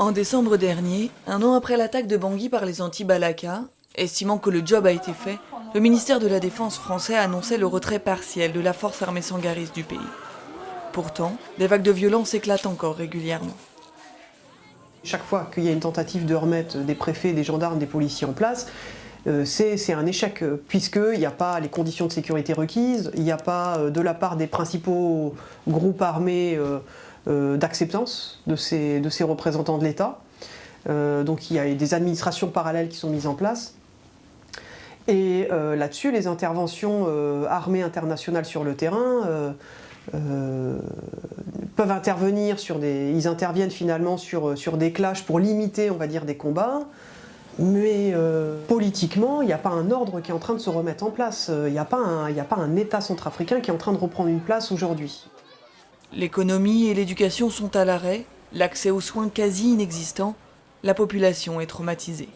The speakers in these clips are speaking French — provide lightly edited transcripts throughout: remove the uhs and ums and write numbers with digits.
En décembre dernier, un an après l'attaque de Bangui par les anti-Balaka, estimant que le job a été fait, le ministère de la Défense français a annoncé le retrait partiel de la force armée sangariste du pays. Pourtant, des vagues de violence éclatent encore régulièrement. Chaque fois qu'il y a une tentative de remettre des préfets, des gendarmes, des policiers en place, c'est un échec, puisqu'il n'y a pas les conditions de sécurité requises, il n'y a pas de la part des principaux groupes armés d'acceptance de ces représentants de l'État. Donc il y a des administrations parallèles qui sont mises en place. Et là-dessus, les interventions armées internationales sur le terrain peuvent intervenir ils interviennent finalement sur des clashs pour limiter, on va dire, des combats. Mais politiquement, il n'y a pas un ordre qui est en train de se remettre en place. Il n'y a pas un État centrafricain qui est en train de reprendre une place aujourd'hui. L'économie et l'éducation sont à l'arrêt, l'accès aux soins quasi inexistant, la population est traumatisée.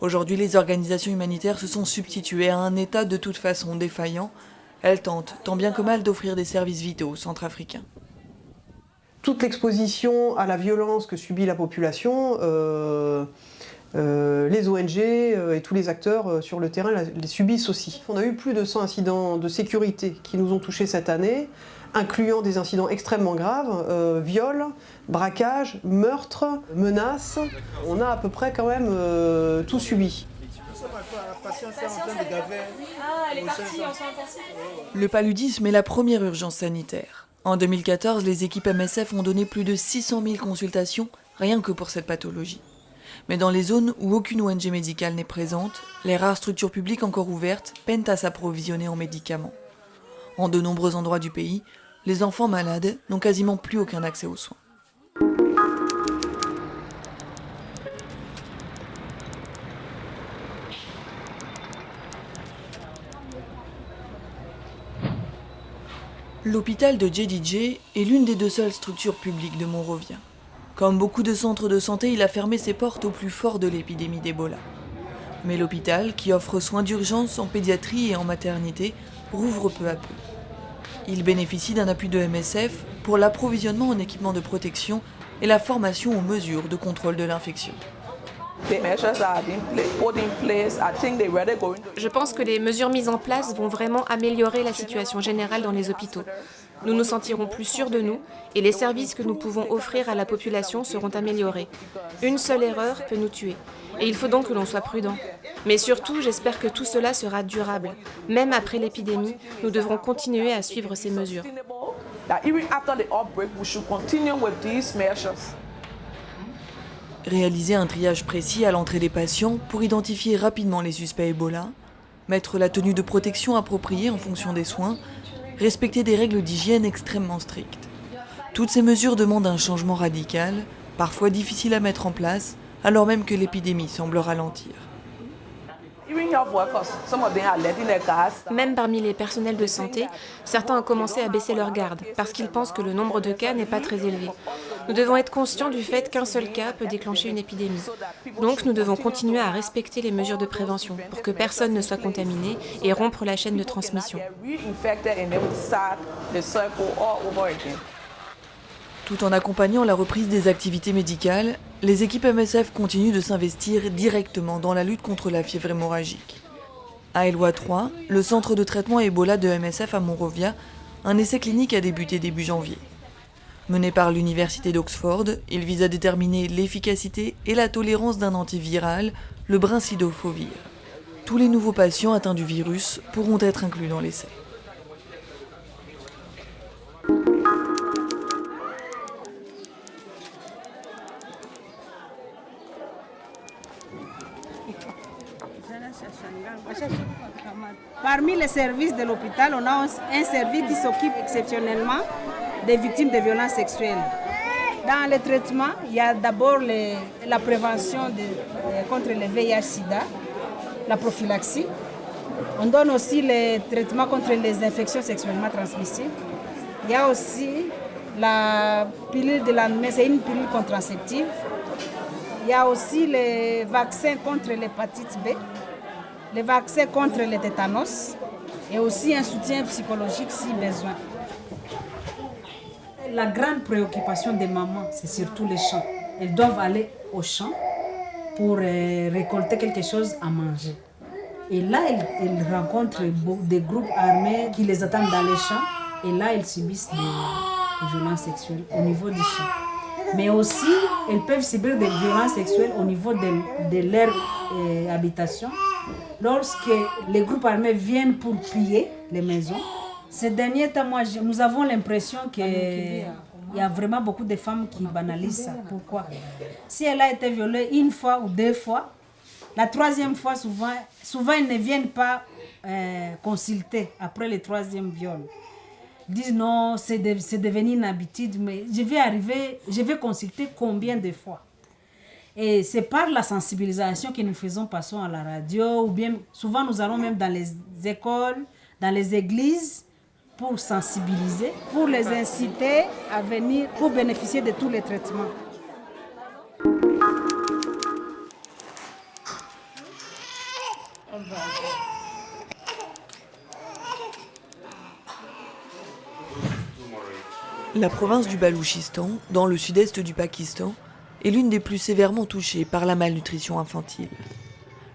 Aujourd'hui, les organisations humanitaires se sont substituées à un État de toute façon défaillant. Elles tentent, tant bien que mal, d'offrir des services vitaux aux Centrafricains. Toute l'exposition à la violence que subit la population, les ONG et tous les acteurs sur le terrain les subissent aussi. On a eu plus de 100 incidents de sécurité qui nous ont touchés cette année, incluant des incidents extrêmement graves, viols, braquages, meurtres, menaces. On a à peu près quand même tout subi. Le paludisme est la première urgence sanitaire. En 2014, les équipes MSF ont donné plus de 600 000 consultations rien que pour cette pathologie. Mais dans les zones où aucune ONG médicale n'est présente, les rares structures publiques encore ouvertes peinent à s'approvisionner en médicaments. En de nombreux endroits du pays, les enfants malades n'ont quasiment plus aucun accès aux soins. L'hôpital de Djedidje est l'une des deux seules structures publiques de Monrovia. Comme beaucoup de centres de santé, il a fermé ses portes au plus fort de l'épidémie d'Ebola. Mais l'hôpital, qui offre soins d'urgence en pédiatrie et en maternité, rouvre peu à peu. Il bénéficie d'un appui de MSF pour l'approvisionnement en équipements de protection et la formation aux mesures de contrôle de l'infection. Je pense que les mesures mises en place vont vraiment améliorer la situation générale dans les hôpitaux. Nous nous sentirons plus sûrs de nous et les services que nous pouvons offrir à la population seront améliorés. Une seule erreur peut nous tuer et il faut donc que l'on soit prudent. Mais surtout, j'espère que tout cela sera durable. Même après l'épidémie, nous devrons continuer à suivre ces mesures. Réaliser un triage précis à l'entrée des patients pour identifier rapidement les suspects Ebola, mettre la tenue de protection appropriée en fonction des soins, respecter des règles d'hygiène extrêmement strictes. Toutes ces mesures demandent un changement radical, parfois difficile à mettre en place, alors même que l'épidémie semble ralentir. Même parmi les personnels de santé, certains ont commencé à baisser leur garde parce qu'ils pensent que le nombre de cas n'est pas très élevé. Nous devons être conscients du fait qu'un seul cas peut déclencher une épidémie. Donc nous devons continuer à respecter les mesures de prévention pour que personne ne soit contaminé et rompre la chaîne de transmission. Tout en accompagnant la reprise des activités médicales, les équipes MSF continuent de s'investir directement dans la lutte contre la fièvre hémorragique. À Eloi 3, le centre de traitement Ebola de MSF à Monrovia, un essai clinique a débuté début janvier. Mené par l'université d'Oxford, il vise à déterminer l'efficacité et la tolérance d'un antiviral, le brincidofovir. Tous les nouveaux patients atteints du virus pourront être inclus dans l'essai. Parmi les services de l'hôpital, on a un service qui s'occupe exceptionnellement des victimes de violences sexuelles. Dans le traitement, il y a d'abord la prévention contre le VIH-Sida, la prophylaxie. On donne aussi les traitements contre les infections sexuellement transmissibles. Il y a aussi la pilule de lendemain, c'est une pilule contraceptive. Il y a aussi les vaccins contre l'hépatite B, les vaccins contre le tétanos et aussi un soutien psychologique si besoin. La grande préoccupation des mamans, c'est surtout les chants. elles doivent aller au champ pour récolter quelque chose à manger. Et là, elles rencontrent des groupes armés qui les attendent dans les champs. Et là, elles subissent des violences sexuelles au niveau du champ. Mais aussi, elles peuvent subir des violences sexuelles au niveau de leur habitation. Lorsque les groupes armés viennent pour piller les maisons, ces derniers temps, nous avons l'impression qu'il y a vraiment beaucoup de femmes qui banalisent ça. Pourquoi? Si elle a été violée une fois ou deux fois, la troisième fois, souvent elles ne viennent pas consulter après le troisième viol. Ils disent non, c'est devenu une habitude, mais je vais consulter combien de fois? Et c'est par la sensibilisation que nous faisons passer à la radio, ou bien souvent nous allons même dans les écoles, dans les églises, pour sensibiliser, pour les inciter à venir, pour bénéficier de tous les traitements. La province du Baloutchistan, dans le sud-est du Pakistan, est l'une des plus sévèrement touchées par la malnutrition infantile.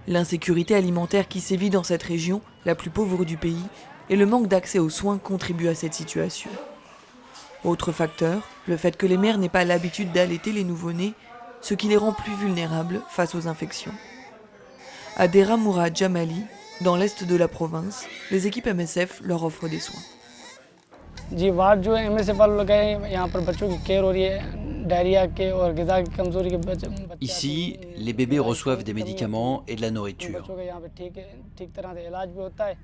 L'insécurité alimentaire qui sévit dans cette région, la plus pauvre du pays, et le manque d'accès aux soins contribuent à cette situation. Autre facteur, le fait que les mères n'aient pas l'habitude d'allaiter les nouveau-nés, ce qui les rend plus vulnérables face aux infections. À Dera Mourad Jamali, dans l'est de la province, les équipes MSF leur offrent des soins. Ici, les bébés reçoivent des médicaments et de la nourriture.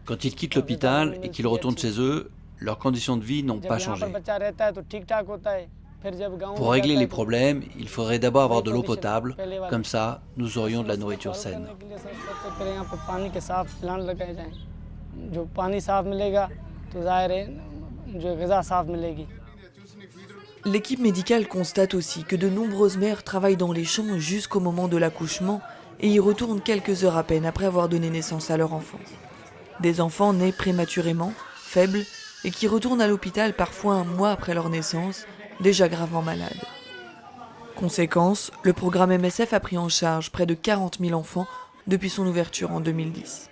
Quand ils quittent l'hôpital et qu'ils retournent chez eux, leurs conditions de vie n'ont pas changé. Pour régler les problèmes, il faudrait d'abord avoir de l'eau potable, comme ça, nous aurions de la nourriture saine. L'équipe médicale constate aussi que de nombreuses mères travaillent dans les champs jusqu'au moment de l'accouchement et y retournent quelques heures à peine après avoir donné naissance à leur enfant. Des enfants nés prématurément, faibles, et qui retournent à l'hôpital parfois un mois après leur naissance, déjà gravement malades. Conséquence, le programme MSF a pris en charge près de 40 000 enfants depuis son ouverture en 2010.